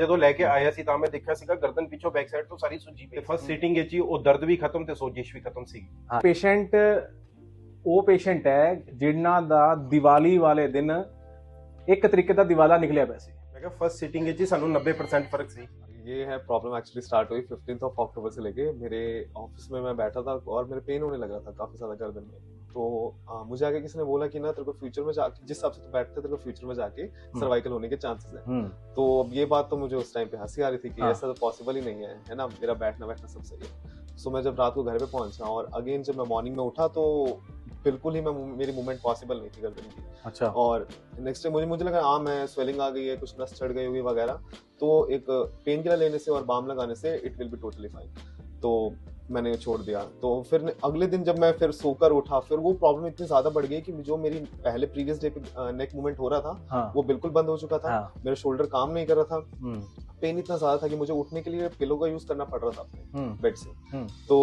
ਜਦੋਂ ਲੈ ਕੇ ਆਇਆ ਸੀ ਤਾਂ ਮੈਂ ਦੇਖਿਆ ਸੀਗਾ ਗਰਦਨ ਪਿੱਛੋਂ ਬੈਕ ਸਾਈਡ ਤੋਂ ਸਾਰੀ ਸੁੱਜੀ ਪਈ। ਫਸਟ ਸੀਟਿੰਗ ਵਿੱਚ ਹੀ ਉਹ ਦਰਦ ਵੀ ਖਤਮ ਤੇ ਸੋਜਿਸ਼ ਵੀ ਖਤਮ ਸੀ। ਪੇਸ਼ੈਂਟ ਉਹ ਪੇਸ਼ੈਂਟ ਹੈ ਜਿਨ੍ਹਾਂ ਦਾ ਦੀਵਾਲੀ ਵਾਲੇ ਦਿਨ ਇੱਕ ਤਰੀਕੇ ਦਾ ਦੀਵਾਲਾ ਨਿਕਲਿਆ ਪਿਆ ਸੀ। मैं क्या फर्स्ट सीटिंग है जी सानू 90% फर्क सी। ये है प्रॉब्लम एक्चुअली स्टार्ट हुई 15th ऑफ अक्टूबर से लेके। मेरे ऑफिस में मैं बैठा था और मेरे पेन होने लगा था काफी ज्यादा गर्दन में। तो मुझे आगे किसी ने बोला कि ना तेरे को फ्यूचर में जाके जिस हिसाब से तू बैठते तेरे को फ्यूचर में जाके सर्वाइकल होने के चांसेस हैं। तो अब ये बात तो मुझे उस टाइम पे हंसी आ रही थी कि ऐसा तो पॉसिबल ही नहीं है ना, मेरा बैठना सब सही है। सो मैं जब रात को घर पे पहुंचा और अगेन जब मैं मॉर्निंग में उठा तो बिल्कुल ही मेरी मूवमेंट पॉसिबल नहीं थी गर्दन की। अच्छा। और नेक्स्ट डे मुझे लगा मैं स्वेलिंग आ गई है, कुछ नस चढ़ गई होगी वगैरह। तो एक पेन किलर लेने से और बाम लगाने से it will be totally fine. तो मैंने छोड़ दिया। तो फिर अगले दिन जब मैं फिर सोकर उठा फिर वो प्रॉब्लम इतनी ज्यादा बढ़ गई कि जो मेरी पहले प्रीवियस डे पे नेक मूवमेंट हो रहा था वो बिल्कुल बंद हो चुका था। मेरा शोल्डर काम नहीं कर रहा था। पेन इतना ज्यादा था कि मुझे उठने के लिए पिलो का यूज करना पड़ रहा था अपने बेड से। तो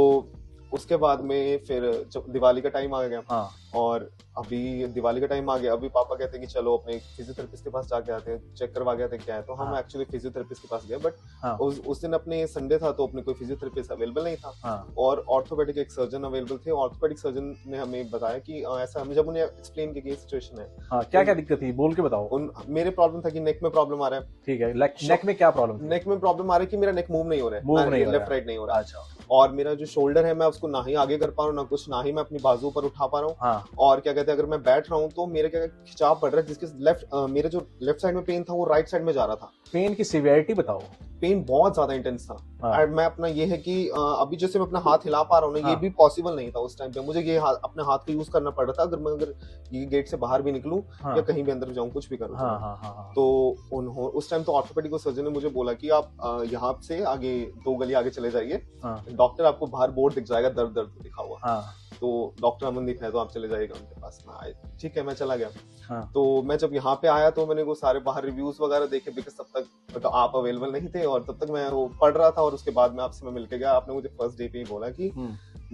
उसके बाद में फिर जब दिवाली का टाइम आ गया और अभी दिवाली का टाइम आ गया, अभी पापा कहते हैं कि चलो अपने फिजियोथेरेपिस्ट के पास जाके आते हैं, चेक करवा के आते हैं क्या है। तो हम एक्चुअली फिजियोथेरेपिस्ट के पास गए, बट उस दिन अपने संडे था तो अपने कोई फिजियोथेरेपिस्ट अवेलेबल नहीं था और ऑर्थोपेडिक एक सर्जन अवेलेबल थे। ऑर्थोपेडिक सर्जन ने हमें बताया कि ऐसा, हमें जब उन्हें एक्सप्लेन किया कि सिचुएशन है क्या क्या दिक्कत थी बोल के बताओ। मेरे प्रॉब्लम था कि नेक में प्रॉब्लम आ रहा है। ठीक है, नेक में क्या प्रॉब्लम? नेक में प्रॉब्लम आ रही है कि मेरा नेक मूव नहीं हो रहा है, लेफ्ट राइट नहीं हो रहा। अच्छा। और मेरा जो शोल्डर है मैं उसको ना ही आगे कर पा रहा हूँ ना कुछ, ना ही मैं अपनी बाजू पर उठा पा रहा हूँ। और क्या कहते हैं, अगर मैं बैठ रहा हूँ तो मेरे क्या खिंचाव पड़ रहा है, जिसके मेरे जो लेफ्ट साइड में पेन था वो राइट साइड में जा रहा था। पेन की सिवियरिटी बताओ। पेन बहुत ज्यादा इंटेंस था। मैं अपना ये है कि अभी जैसे मैं अपना हाथ हिला पा रहा हूँ ना, ये भी पॉसिबल नहीं था उस टाइम पे। मुझे ये अपने हाथ का यूज करना पड़ रहा था अगर ये गेट से बाहर भी निकलूं या कहीं भी अंदर जाऊं, कुछ भी करूं। तो उस टाइम तो ऑर्थोपेडिक सर्जन ने मुझे बोला कि आप यहाँ से आगे 2 गली आगे चले जाइए, डॉक्टर आपको बाहर बोर्ड दिख जाएगा दर्द लिखा हुआ। तो डॉक्टर अमनदीप है तो आप चले जाइएगा उनके पास। मैं आए, ठीक है, मैं चला गया। तो मैं जब यहाँ पे आया तो मैंने वो सारे बाहर रिव्यूज वगैरह देखे, बिकॉज तब तक तो आप अवेलेबल नहीं थे और तब तक मैं वो पढ़ रहा था। और उसके बाद में आपसे मैं मिलके गया, आपने मुझे फर्स्ट डे पे ही बोला कि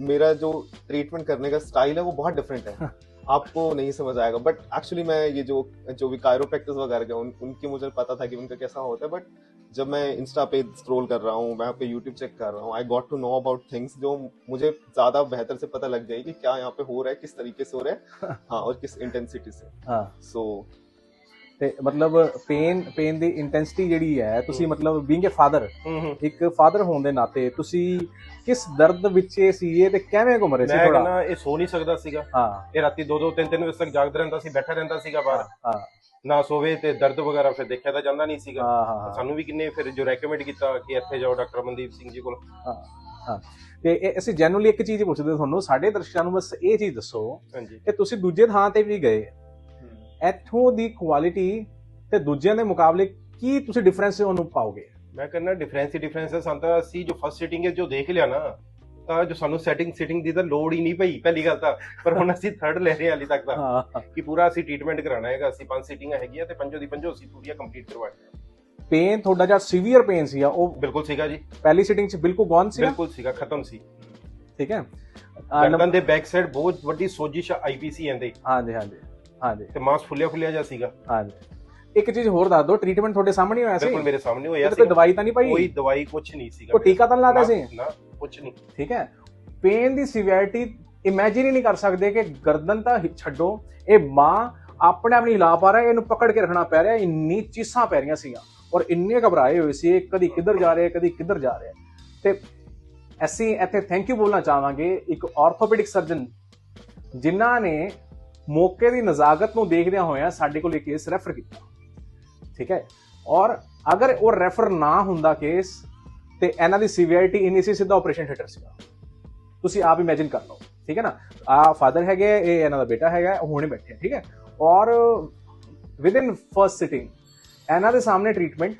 मेरा जो ट्रीटमेंट करने का स्टाइल है वो बहुत डिफरेंट है, आपको नहीं समझ आएगा। बट एक्चुअली मैं ये जो भी कायरोप्रैक्टिस वगैरह के उनकी मुझे पता था कि उनका कैसा होता है। बट जब मैं इंस्टा पे स्क्रॉल कर रहा हूँ, मैं पे यूट्यूब चेक कर रहा हूँ, I got to know about things जो मुझे ज्यादा बेहतर से पता लग जाएगी क्या यहाँ पे हो रहा है, किस तरीके से हो रहा है। हाँ, और किस इंटेंसिटी से। सो ਤੇ ਮਤਲਬ ਪੇਨ ਦੀ ਇੰਟੈਂਸਿਟੀ ਜਿਹੜੀ ਹੈ, ਤੁਸੀਂ ਮਤਲਬ ਬੀਇੰਗ ਅ ਫਾਦਰ, ਇੱਕ ਫਾਦਰ ਹੋਣ ਦੇ ਨਾਤੇ ਤੁਸੀਂ ਕਿਸ ਦਰਦ ਵਿੱਚ ਸੀਗੇ ਤੇ ਕਿਵੇਂ ਘੁੰਮ ਰਹੇ ਸੀ? ਮੈਂ ਕਹਿੰਦਾ ਇਹ ਸੋ ਨਹੀਂ ਸਕਦਾ ਸੀਗਾ। ਇਹ ਰਾਤੀ 2-2 3-3 ਵਜੇ ਤੱਕ ਜਾਗਦਾ ਰਹਿੰਦਾ ਸੀ, ਬੈਠਾ ਰਹਿੰਦਾ ਸੀਗਾ ਬਾਹਰ, ਨਾ ਸੋਵੇ ਤੇ ਦਰਦ ਵਗੈਰਾ ਫਿਰ ਦੇਖਿਆ ਤਾਂ ਜਾਂਦਾ ਨਹੀਂ ਸੀਗਾ। ਸਾਨੂੰ ਵੀ ਕਿੰਨੇ ਫਿਰ ਜੋ ਰეკਮੈਂਡ ਕੀਤਾ ਕਿ ਇੱਥੇ ਜਾਓ ਡਾਕਟਰ ਅਮਨਦੀਪ ਸਿੰਘ ਜੀ ਕੋਲ। ਤੇ ਅਸੀਂ ਜੈਨੂਅਲੀ ਇੱਕ ਚੀਜ਼ ਪੁੱਛਦੇ ਤੁਹਾਨੂੰ, ਸਾਡੇ ਦਰਸ਼ਕਾਂ ਨੂੰ ਬਸ ਇਹ ਚੀਜ਼ ਦੱਸੋ ਕਿ ਤੁਸੀਂ ਦੂਜੇ ਥਾਂ ਤੇ ਵੀ ਗਏ, ਇੱਥੋਂ ਦੀ ਕੁਆਲਿਟੀ ਤੇ ਦੂਜਿਆਂ ਦੇ ਮੁਕਾਬਲੇ ਕੀ ਤੁਸੀਂ ਡਿਫਰੈਂਸ ਉਹਨੂੰ ਪਾਓਗੇ? ਮੈਂ ਕਹਿੰਦਾ ਡਿਫਰੈਂਸ ਹੈ। ਸਾਨੂੰ ਤਾਂ ਅਸੀਂ ਜੋ ਫਸਟ ਸੀਟਿੰਗ ਜੋ ਦੇਖ ਲਿਆ ਨਾ, ਤਾਂ ਜੋ ਸਾਨੂੰ ਸੀਟਿੰਗ ਦੀ ਤਾਂ ਲੋੜ ਹੀ ਨਹੀਂ ਪਈ ਪਹਿਲੀ ਗੱਲ ਤਾਂ। ਪਰ ਹੁਣ ਅਸੀਂ ਥਰਡ ਲੈ ਰਹੇ ਹਾਂ ਹਾਲੇ ਤੱਕ ਤਾਂ ਕਿ ਪੂਰਾ ਅਸੀਂ ਟ੍ਰੀਟਮੈਂਟ ਕਰਾਣਾ ਹੈਗਾ। ਅਸੀਂ 5 ਸੀਟਿੰਗਾਂ ਹੈਗੀਆਂ ਤੇ ਪੰਜੋ ਦੀ ਪੰਜੋ ਅਸੀਂ ਪੂਰੀਆਂ ਕੰਪਲੀਟ ਕਰਵਾਉਣੀਆਂ। ਪੇਨ ਤੁਹਾਡਾ ਜਿਹੜਾ ਸੀਵੀਅਰ ਪੇਨ ਸੀਗਾ ਉਹ ਬਿਲਕੁਲ ਸੀਗਾ ਜੀ, ਪਹਿਲੀ ਸੀਟਿੰਗ 'ਚ ਬਿਲਕੁਲ ਗੌਨ ਸੀਗਾ? ਬਿਲਕੁਲ ਸੀਗਾ, ਖਤਮ ਸੀ। ਠੀਕ ਹੈ। ਗਰਦਨ ਦੇ ਬੈਕ ਸਾਈਡ ਬਹੁਤ ਵੱਡੀ ਸੋਜਿਸ਼ ਆਈਪੀਸੀ ਆਂਦੇ। ਹਾਂਜੀ ਤੇ ਮਾਸ ਫੁੱਲਿਆ ਜਿਹਾ ਸੀਗਾ। ਹਾਂਜੀ। ਇੱਕ ਚੀਜ਼ ਹੋਰ ਦੱਸ ਦਿਓ, ਟ੍ਰੀਟਮੈਂਟ ਤੁਹਾਡੇ ਸਾਹਮਣੇ ਹੋਇਆ ਸੀ? ਬਿਲਕੁਲ ਮੇਰੇ ਸਾਹਮਣੇ ਹੋਇਆ ਸੀ। ਕੋਈ ਦਵਾਈ ਤਾਂ ਨਹੀਂ ਪਾਈ? ਕੋਈ ਦਵਾਈ ਕੁਝ ਨਹੀਂ ਸੀਗਾ। ਕੋਈ ਟੀਕਾ ਤਾਂ ਨਹੀਂ ਲਾਇਆ ਸੀ? ਨਾ, ਕੁਝ ਨਹੀਂ। ਠੀਕ ਹੈ। ਪੇਨ ਦੀ ਸਿਵਿਅਰਿਟੀ ਇਮੇਜਿਨ ਹੀ ਨਹੀਂ ਕਰ ਸਕਦੇ ਕਿ ਗਰਦਨ ਤਾਂ ਛੱਡੋ, ਇਹ ਮਾਂ ਆਪਣੇ ਆਪ ਨਹੀਂ ਹਿਲਾ ਪਾ ਰਿਹਾ, ਇਹਨੂੰ ਪਕੜ ਕੇ ਰੱਖਣਾ ਪੈ ਰਿਹਾ। ਇੰਨੀ ਚੀਸਾਂ ਪੈ ਰਹੀਆਂ ਸੀਗੀਆਂ ਔਰ ਇੰਨੇ ਘਬਰਾਏ ਹੋਏ ਸੀ, ਕਦੀ ਕਿੱਧਰ ਜਾ ਰਿਹਾ ਕਦੀ ਕਿੱਧਰ ਜਾ ਰਿਹਾ। ਤੇ ਅਸੀਂ ਇੱਥੇ ਥੈਂਕ ਯੂ ਬੋਲਣਾ ਚਾਹਾਂਗੇ ਇੱਕ ਆਰਥੋਪੈਡਿਕ ਸਰਜਨ ਜਿਨ੍ਹਾਂ ਨੇ ਮੌਕੇ ਦੀ ਨਜ਼ਾਕਤ ਨੂੰ ਦੇਖਦਿਆਂ ਹੋਇਆਂ ਸਾਡੇ ਕੋਲ ਇਹ ਕੇਸ ਰੈਫਰ ਕੀਤਾ। ਠੀਕ ਹੈ। ਔਰ ਅਗਰ ਉਹ ਰੈਫਰ ਨਾ ਹੁੰਦਾ ਕੇਸ ਤੇ ਇਹਨਾਂ ਦੀ ਸਿਵਿਅਰਿਟੀ ਇੰਨੀ ਸੀ, ਸਿੱਧਾ ਆਪਰੇਸ਼ਨ ਥੀਏਟਰ ਸੀਗਾ। ਤੁਸੀਂ ਆਪ ਇਮੇਜਿਨ ਕਰ ਲਓ। ਠੀਕ ਹੈ ਨਾ। ਆ ਫਾਦਰ ਹੈਗੇ, ਇਹ ਇਹਨਾਂ ਦਾ ਬੇਟਾ ਹੈਗਾ, ਹੁਣੇ ਬੈਠੇ। ਠੀਕ ਹੈ। ਔਰ ਵਿਦਿਨ ਫਰਸਟ ਸਿਟਿੰਗ ਇਹਨਾਂ ਦੇ ਸਾਹਮਣੇ ਟ੍ਰੀਟਮੈਂਟ,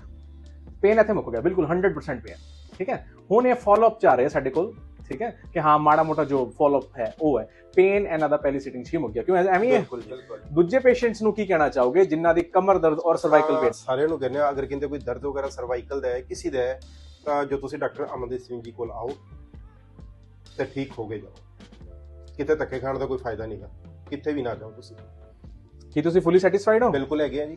ਪੇਨ ਇੱਥੇ ਮੁੱਕ ਗਿਆ ਬਿਲਕੁਲ 100% ਪੇਨ। ਠੀਕ ਹੈ। ਹੁਣ ਇਹ ਫੋਲੋਅਪ ਚ ਆ ਰਿਹਾ ਸਾਡੇ ਕੋਲ। ਠੀਕ ਹੈ ਕਿ ਹਾਂ ਮਾੜਾ ਮੋਟਾ ਜੋ ਫੋਲੋਅਪ ਹੈ ਉਹ ਹੈ। ਪੇਨ ਇਹਨਾਂ ਦਾ ਪਹਿਲੀ ਸਿਟਿੰਗ 'ਚ ਹੀ ਮੁੱਕ ਗਿਆ। ਕਿਉਂ ਐਵੇਂ ਹੈ? ਦੂਜੇ ਪੇਸ਼ੈਂਟਸ ਨੂੰ ਕੀ ਕਹਿਣਾ ਚਾਹੋਗੇ ਜਿਨ੍ਹਾਂ ਦੀ ਕਮਰ ਦਰਦ ਔਰ ਸਰਵਾਈਕਲ ਪੇਨ? ਸਾਰਿਆਂ ਨੂੰ ਕਹਿੰਦੇ ਆ, ਅਗਰ ਕਿਤੇ ਕੋਈ ਦਰਦ ਵਗੈਰਾ ਸਰਵਾਈਕਲ ਦਾ ਹੈ, ਕਿਸੇ ਦਾ ਹੈ, ਤਾਂ ਜੋ ਤੁਸੀਂ ਡਾਕਟਰ ਅਮਨਦੀਪ ਸਿੰਘ ਜੀ ਕੋਲ ਆਓ ਤੇ ਠੀਕ ਹੋ ਕੇ ਜਾਓ। ਕਿਤੇ ਧੱਕੇ ਖਾਣ ਦਾ ਕੋਈ ਫਾਇਦਾ ਨਹੀਂਗਾ, ਕਿਤੇ ਵੀ ਨਾ ਜਾਓ ਤੁਸੀਂ। ਕੀ ਤੁਸੀਂ ਫੁੱਲੀ ਸੈਟੀਸਫਾਈਡ ਹੋ? ਬਿਲਕੁਲ ਹੈਗੇ ਆ ਜੀ।